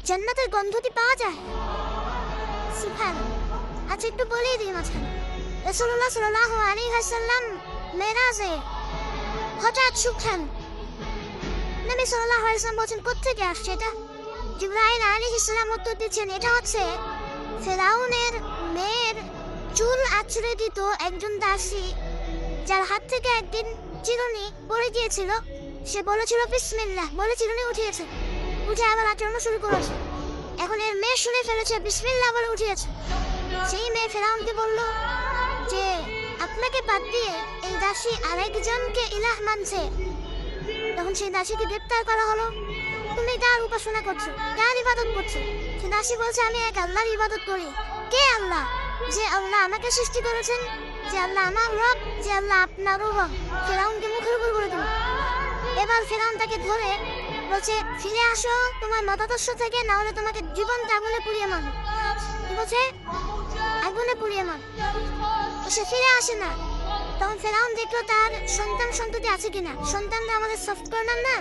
জান্নাতের গন্ধটি পাওয়া যায়। সুবহানাল্লাহ। আচ্ছা একটু বলেই দিই মাঝখানে, রাসূলুল্লাহ সাল্লাল্লাহু আলাইহি ওয়াসাল্লাম মেরাজে হঠাৎ শুনলেন নবী সাল্লাল্লাহু আলাইহি ওয়াসাল্লাম বলছেন কোত্থেকে আসছে এটা? জিবরাইল আলাইহিস সালাম উত্তর দিচ্ছেন এটা হচ্ছে ফেরাউনের মেয়ের চুল আঁচড়ে দিত একজন দাসী, যার হাত থেকে একদিন চিরুনি পড়ে গিয়েছিল। সে বলেছিল বিসমিল্লাহ বলে চিরুনি উঠিয়েছে, উঠে আবার আচরণ শুরু করেছে। এখন এর মেয়ে শুনে ফেলেছে বিসমিল্লাহ বলে উঠিয়েছে। সেই মেয়ে ফেরাউনকে বলল যে আপনাকে বাদ দিয়ে এই দাসী আরেকজনকে ইলাহ মানছে। তখন সেই দাসীকে গ্রেপ্তার করা হলো। তুমি কার উপাসনা করছো, কার ইবাদত করছো? সে দাসী বলছে আমি এক আল্লাহর ইবাদত করি। কে আল্লাহ? যে আল্লাহ আমাকে সৃষ্টি করেছেন, যে আল্লাহ আমার রব, যে আল্লাহ আপনারও রব। ফেরাউনকে মুখের উপর করে দিল। এবার ফেরাউন তাকে ধরে বলছে ফিরে আসো তোমার মতাদর্শ থেকে, না হলে তোমাকে জীবন্ত আগুনে পুড়িয়ে মারো। কি বলছে? আগুনে পুড়িয়ে মারো। সে ফিরে আসে না। তখন ফেরাউন দেখলো তার সন্তান সন্ততি আছে কিনা। সন্তানরা আমাদের সফট কর্নার না,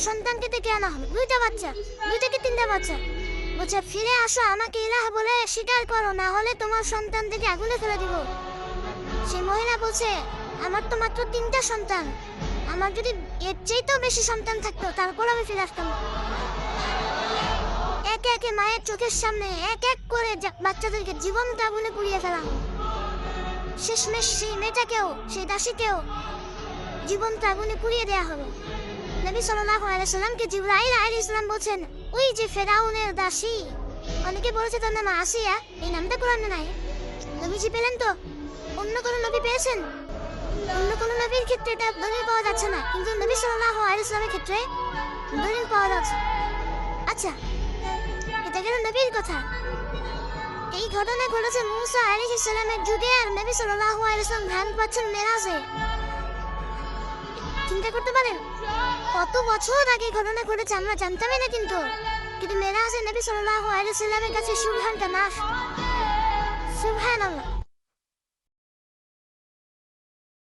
সন্তানকে ডেকে আনা হলো। দুইটা বাচ্চা, দুইটা কি তিনটা বাচ্চা। বলছে ফিরে আসো, আমাকে ইলাহ বলে স্বীকার করো, না হলে তোমার সন্তান থেকে আগুনে ফেলে দিব। সেই মহিলা বলছে আমার তো মাত্র 3টা সন্তান, আমার যদি এর চাইতেও বেশি সন্তান থাকতো তারপর আমি ফিরে আসতাম। একে একে মায়ের চোখের সামনে এক এক করে বাচ্চাদেরকে জীবন্ত আগুনে পুড়িয়ে ফেলা। শেষমেশ সেই মেয়েটাকেও, সেই দাসীকেও জীবন্ত আগুনে পুড়িয়ে দেয়া হলো। নবী সাল্লাল্লাহু আলাইহি সাল্লামকে জিবরাইল আলাইহিস সালাম বলছেন ওই যে ফেরাউনের দাসী, অনেকে বলেছে তার নাম আসিয়া, এই নামটা কোরআনে নাই। নবীজি পেলেন তো? অন্য কোনো নবী পেয়েছেন? অন্য কোনো নবীর ক্ষেত্রে এটা দলিল পাওয়া যাচ্ছে না, কিন্তু নবী সাল্লাল্লাহু আলাইহি সাল্লামের ক্ষেত্রে দলিল পাওয়া যাচ্ছে। আচ্ছা, এটা গেল নবীর কথা। এই ঘটনা ঘটেছে মুসা আলাইহিস সালামের যুগে, আর নবী সাল্লাল্লাহু আলাইহি সাল্লাম ধ্যান পাচ্ছেন মেরাজে। চিন্তা করতে পারেন কত বছর আগে ঘটনা ঘটেছে, আমরা জানতামই না। কিন্তু মেরাজে নবী সাল্লাল্লাহু আলাইহি সাল্লামের কাছে সুবহানটা না। সুবহানাল্লাহ।